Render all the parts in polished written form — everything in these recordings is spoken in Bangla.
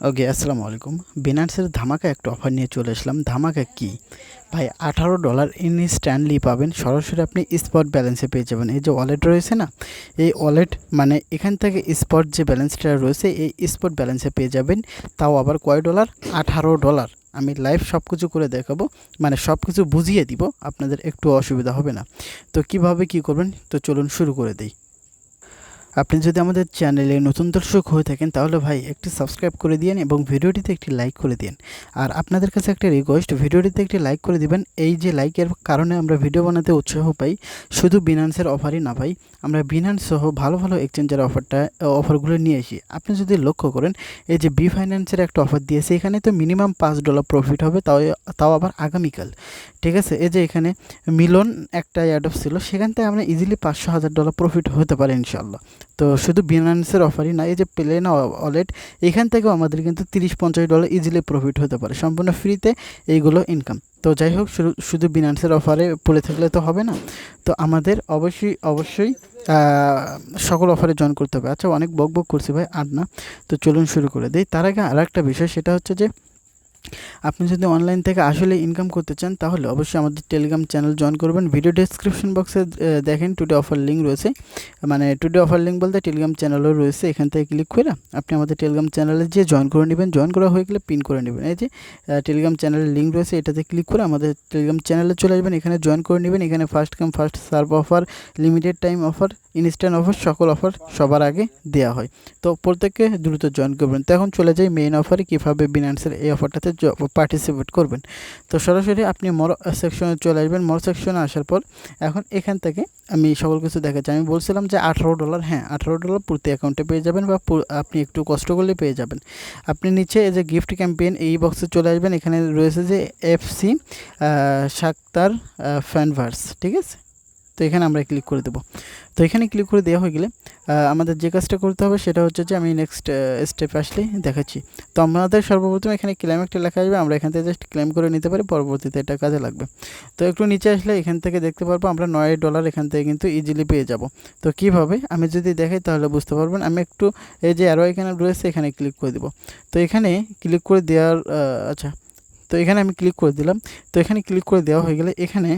ওকে, আসসালামু আলাইকুম। বিনান্সের ধামাকা একটা অফার নিয়ে চলে আসলাম। ধামাকা কি ভাই, $18 ইনস্ট্যান্টলি পাবেন। সরাসরি আপনি স্পট ব্যালেন্সে পেয়ে যাবেন। এই যে ওয়ালেট রয়েছে না, এই ওয়ালেট মানে এখান থেকে স্পট যে ব্যালেন্সটা রয়েছে এই স্পট ব্যালেন্সে পেয়ে যাবেন। তাও আবার কয় ডলার? $18। আমি লাইভ সব কিছু করে দেখাবো, মানে সব কিছু বুঝিয়ে দিব, আপনাদের একটু অসুবিধা হবে না। তো কিভাবে কি করবেন, তো চলুন শুরু করে দিই। আপনি যদি আমাদের চ্যানেলে নতুন দর্শক হয়ে থাকেন তাহলে ভাই একটি সাবস্ক্রাইব করে দিন এবং ভিডিওটিতে একটি লাইক করে দিন। আর আপনাদের কাছে একটা রিকোয়েস্ট, ভিডিওটিতে একটি লাইক করে দিবেন। এই যে লাইকের কারণে আমরা ভিডিও বানাতে উৎসাহ পাই। শুধু বিনান্সের অফারই না ভাই, আমরা বিনান্স সহ ভালো ভালো এক্সচেঞ্জের অফারগুলো নিয়ে আসি। আপনি যদি লক্ষ্য করেন, এই যে বি ফাইন্যান্সের একটা অফার দিয়েছে, এখানে তো মিনিমাম $5 প্রফিট হবে, তাও আবার আগামীকাল। ঠিক আছে, এই যে এখানে মিলন একটা অ্যাডপ ছিল, সেখান থেকে আমরা ইজিলি $500,000 প্রফিট হতে পারে ইনশাল্লাহ। তো শুধু বিনান্সের অফারই না, এই যে প্লেন ওয়ালেট, এখান থেকেও আমাদের কিন্তু $30-50 ইজিলি প্রফিট হতে পারে, সম্পূর্ণ ফ্রিতে এইগুলো ইনকাম। তো যাই হোক, শুধু বিনান্সের অফারে পড়ে থাকলে তো হবে না। তো আমাদের অবশ্যই সকল অফারে জয়েন করতে হবে। আচ্ছা, অনেক বক করছি ভাই, আর না। তো চলুন শুরু করে দিই। তার আগে আর একটা বিষয়, সেটা হচ্ছে যে আপনি যদি অনলাইন থেকে আসলে ইনকাম করতে চান তাহলে অবশ্যই আমাদের টেলিগ্রাম চ্যানেল জয়েন করবেন। ভিডিও ডেসক্রিপশন বক্সে দেখেন টুডে অফার লিঙ্ক রয়েছে, মানে টুডে অফার লিঙ্ক বলতে টেলিগ্রাম চ্যানেলও রয়েছে। এখান থেকে ক্লিক করে আপনি আমাদের টেলিগ্রাম চ্যানেলে যে জয়েন করে নেবেন, জয়েন করা হয়ে গেলে পিন করে নেবেন। এই যে টেলিগ্রাম চ্যানেলের লিঙ্ক রয়েছে, এটাতে ক্লিক করে আমাদের টেলিগ্রাম চ্যানেলে চলে আসবেন, এখানে জয়েন করে নেবেন। এখানে first come first serve offer, limited time offer, instant offer, সকল অফার সবার আগে দেওয়া হয়। তো প্রত্যেককে দ্রুত জয়েন করবেন। তো এখন চলে যাই মেইন অফারে, কীভাবে বিনান্সের এই অফারটাতে পার্টিসিপেট করবেন। তো সরাসরি আপনি মোর সেকশনে চলে আসবেন। মোর সেকশনে আসার পর এখন এখান থেকে আমি সকল কিছু দেখাচ্ছি। আমি বলছিলাম যে $18, হ্যাঁ $18 প্রতি অ্যাকাউন্টে পেয়ে যাবেন, বা আপনি একটু কষ্ট করলে পেয়ে যাবেন। আপনি নিচে এই যে গিফট ক্যাম্পেইন, এই বক্সে চলে আসবেন। এখানে রয়েছে যে এফসি সাক্তার ফ্যানভার্স, ঠিক আছে। তো এখানে আমরা ক্লিক করে দেবো। তো এখানে ক্লিক করে দেওয়া হয়ে গেলে আমাদের যে কাজটা করতে হবে সেটা হচ্ছে যে আমি নেক্সট স্টেপে আসলে দেখাচ্ছি। তো আমাদের সর্বপ্রথম এখানে ক্লেম একটা লেখা আসবে, আমরা এখান থেকে জাস্ট ক্লেম করে নিতে পারি, পরবর্তীতে এটা কাজে লাগবে। তো একটু নিচে আসলে এখান থেকে দেখতে পারবো আমরা $9 এখান থেকে কিন্তু ইজিলি পেয়ে যাব। তো কিভাবে আমি যদি দেখাই তাহলে বুঝতে পারবেন। আমি একটু এই যে অ্যারো এখানে রয়েছে, এখানে ক্লিক করে দেবো। তো এখানে ক্লিক করে দেওয়ার আচ্ছা, তো এখানে আমি ক্লিক করে দিলাম। তো এখানে ক্লিক করে দেওয়া হয়ে গেলে এখানে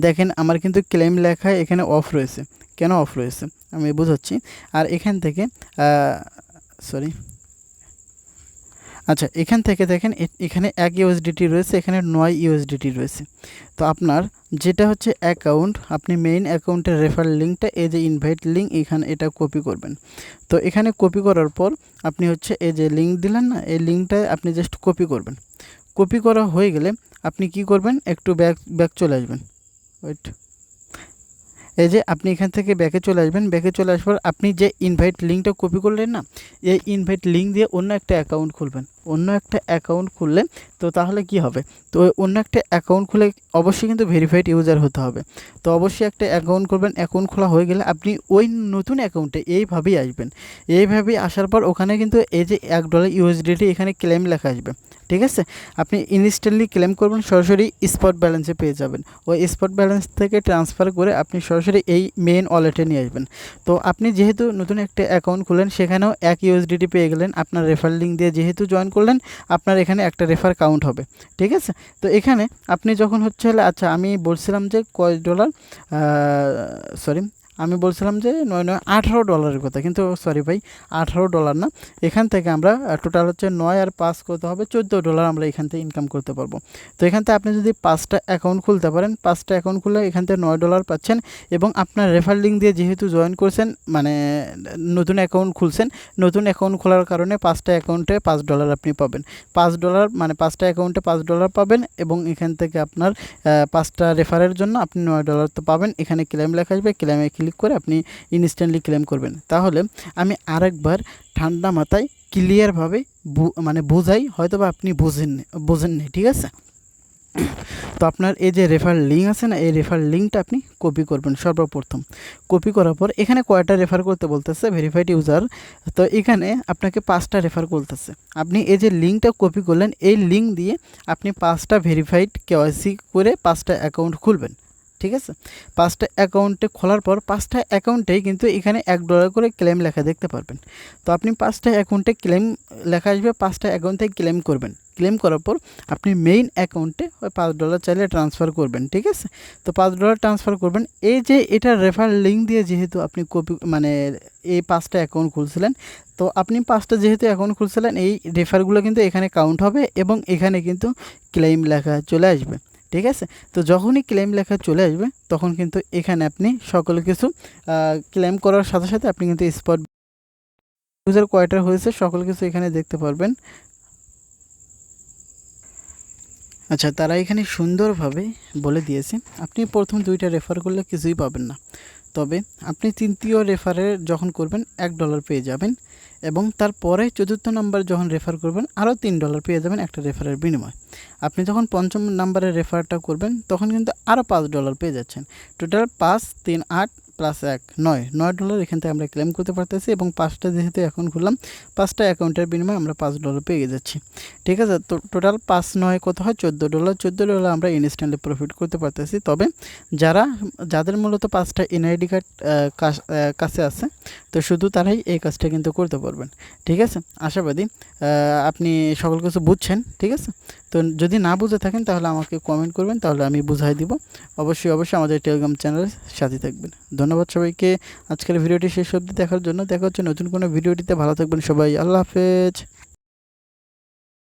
দেখেন আমার কিন্তু ক্লেম লেখা এখানে অফ রয়েছে। কেন অফ রয়েছে আমি বোঝাচ্ছি। আর এখান থেকে সরি, আচ্ছা, এখান থেকে দেখেন এখানে 1 ইউএসডিটি রয়েছে, এখানে 9 ইউএসডিটি রয়েছে। তো আপনার যেটা হচ্ছে অ্যাকাউন্ট, আপনি মেইন অ্যাকাউন্টের রেফার লিঙ্কটা, এই যে ইনভাইট লিঙ্ক, এখানে এটা কপি করবেন। তো এখানে কপি করার পর আপনি হচ্ছে এই যে লিঙ্ক দিলেন না, এই লিঙ্কটা আপনি জাস্ট কপি করবেন। কপি করা হয়ে গেলে আপনি কি করবেন, একটু ব্যাক চলে আসবেন। ওয়েট, এই যে আপনি এখান থেকে ব্যাকে চলে আসবেন। ব্যাকে চলে আসার পর আপনি যে ইনভাইট লিঙ্কটা কপি করলেন না, এই ইনভাইট লিঙ্ক দিয়ে অন্য একটা অ্যাকাউন্ট খুলবেন। অন্য একটা অ্যাকাউন্ট খুললে তো তাহলে কি হবে, তো অন্য একটা অ্যাকাউন্ট খুলে অবশ্যই কিন্তু ভেরিফাইড ইউজার হতে হবে। তো অবশ্যই একটা অ্যাকাউন্ট করবেন। অ্যাকাউন্ট খোলা হয়ে গেলে আপনি ওই নতুন অ্যাকাউন্টে এইভাবেই আসবেন। এইভাবেই আসার পর ওখানে কিন্তু এই যে $1 ইউএসডিটি এখানে ক্লেম লেখা আসবে, ঠিক আছে। আপনি ইনস্ট্যান্টলি ক্লেম করবেন, সরাসরি স্পট ব্যালেন্সে পেয়ে যাবেন। ওই স্পট ব্যালেন্স থেকে ট্রান্সফার করে আপনি সরাসরি এই মেইন ওয়ালেটে নিয়ে আসবেন। তো আপনি যেহেতু নতুন একটা অ্যাকাউন্ট খুলেন, সেখানেও 1 ইউএসডিটি পেয়ে গেলেন। আপনার রেফার লিঙ্ক দিয়ে যেহেতু জয়েন করলেন, আপনার এখানে একটা রেফার কাউন্ট হবে, ঠিক আছে। তো এখানে আপনি যখন হচ্ছে, আচ্ছা আমি বলছিলাম যে কয় ডলার, সরি, আমি বলছিলাম যে $18 কথা, কিন্তু সরি ভাই, $18 না। এখান থেকে আমরা টোটাল হচ্ছে 9 আর 5 করতে হবে, $14 আমরা এখান থেকে ইনকাম করতে পারবো। তো এখান থেকে আপনি যদি 5টা অ্যাকাউন্ট খুলতে পারেন, 5টা অ্যাকাউন্ট খুলে এখান থেকে $9 পাচ্ছেন। এবং আপনার রেফার লিঙ্ক দিয়ে যেহেতু জয়েন করছেন, মানে নতুন অ্যাকাউন্ট খুলছেন, নতুন অ্যাকাউন্ট খোলার কারণে 5টা অ্যাকাউন্টে $5 আপনি পাবেন। $5 মানে 5টা অ্যাকাউন্টে $5 পাবেন, এবং এখান থেকে আপনার 5টা রেফারের জন্য আপনি $9 তো পাবেন। এখানে ক্লেম লেখা আসবে, ক্লেমে ক্লিক করে আপনি ইনস্ট্যান্টলি ক্লেম করবেন। তাহলে আমি আরেকবার ঠান্ডা মাথায় ক্লিয়ারভাবে মানে বোঝাই, হয়তো বা আপনি বোঝেননি, ঠিক আছে। তো আপনার এই যে রেফার লিঙ্ক আছে না, এই রেফার লিঙ্কটা আপনি কপি করবেন সর্বপ্রথম। কপি করার পর এখানে কয়টা রেফার করতে বলতেছে, ভেরিফাইড ইউজার। তো এখানে আপনাকে 5টা রেফার করতেছে। আপনি এই যে লিঙ্কটা কপি করলেন, এই লিঙ্ক দিয়ে আপনি 5টা ভেরিফাইড কেওয়াইসি করে 5টা অ্যাকাউন্ট খুলবেন, ঠিক আছে। 5টা অ্যাকাউন্টে খোলার পর 5টা অ্যাকাউন্টেই কিন্তু এখানে $1 করে ক্লেম লেখা দেখতে পারবেন। তো আপনি 5টা অ্যাকাউন্টে ক্লেম লেখা আসবে, 5টা অ্যাকাউন্ট থেকে ক্লেম করবেন। ক্লেম করার পর আপনি মেইন অ্যাকাউন্টে ওই $5 চাইলে ট্রান্সফার করবেন, ঠিক আছে। তো $5 ট্রান্সফার করবেন। এই যে এটা রেফার লিঙ্ক দিয়ে যেহেতু আপনি মানে এই 5টা অ্যাকাউন্ট খুলছিলেন, তো আপনি 5টা যেহেতু অ্যাকাউন্ট খুলছিলেন, এই রেফারগুলো কিন্তু এখানে কাউন্ট হবে এবং এখানে কিন্তু ক্লেম লেখা চলে আসবে, ঠিক আছে। তো যখনই ক্লেম লেখা চলে আসবে তখন কিন্তু এখানে আপনি সকল কিছু ক্লেম করার সাথে সাথে আপনি কিন্তু স্পট ইউজার কয়টা হয়েছে সকল কিছু এখানে দেখতে পারবেন। আচ্ছা, তারা এখানে সুন্দরভাবে বলে দিয়েছে আপনি প্রথম 2টা রেফার করলে কিছুই পাবেন না, তবে আপনি 3য় রেফারে যখন করবেন $1 পেয়ে যাবেন এবং তারপরে 4র্থ নাম্বার যখন রেফার করবেন আরও $3 পেয়ে যাবেন একটা রেফারের বিনিময়। আপনি যখন 5ম নাম্বারের রেফারটা করবেন তখন কিন্তু আরও $5 পেয়ে যাচ্ছেন। টোটাল 5 3 8 প্লাস 1 $9 এখান থেকে আমরা ক্লেম করতে পারতেছি এবং 5টা যেহেতু অ্যাকাউন্ট খুললাম, 5টা অ্যাকাউন্টের বিনিময়ে আমরা $5 পেয়ে যাচ্ছি, ঠিক আছে। তো টোটাল 5 9 কত হয় $14। $14 আমরা ইনস্ট্যান্টলি প্রফিট করতে পারতেছি। তবে যাদের মূলত 5টা এনআইডি কার্ড কাছে আছে, তো শুধু তারাই এই কাজটা কিন্তু করতে পারবেন, ঠিক আছে। আশাবাদী আপনি সকল কিছু বুঝছেন, ঠিক আছে। তো যদি না বুঝে থাকেন তাহলে আমাকে কমেন্ট করবেন, তাহলে আমি বুঝাই দিব। অবশ্যই আমাদের টেলিগ্রাম চ্যানেলের সাথে থাকবেন। ধন্যবাদ সবাইকে আজকের ভিডিওটি শেষ অবধি দেখার জন্য। দেখা হচ্ছে নতুন কোনো ভিডিওটিতে। ভালো থাকবেন সবাই, আল্লাহ হাফেজ।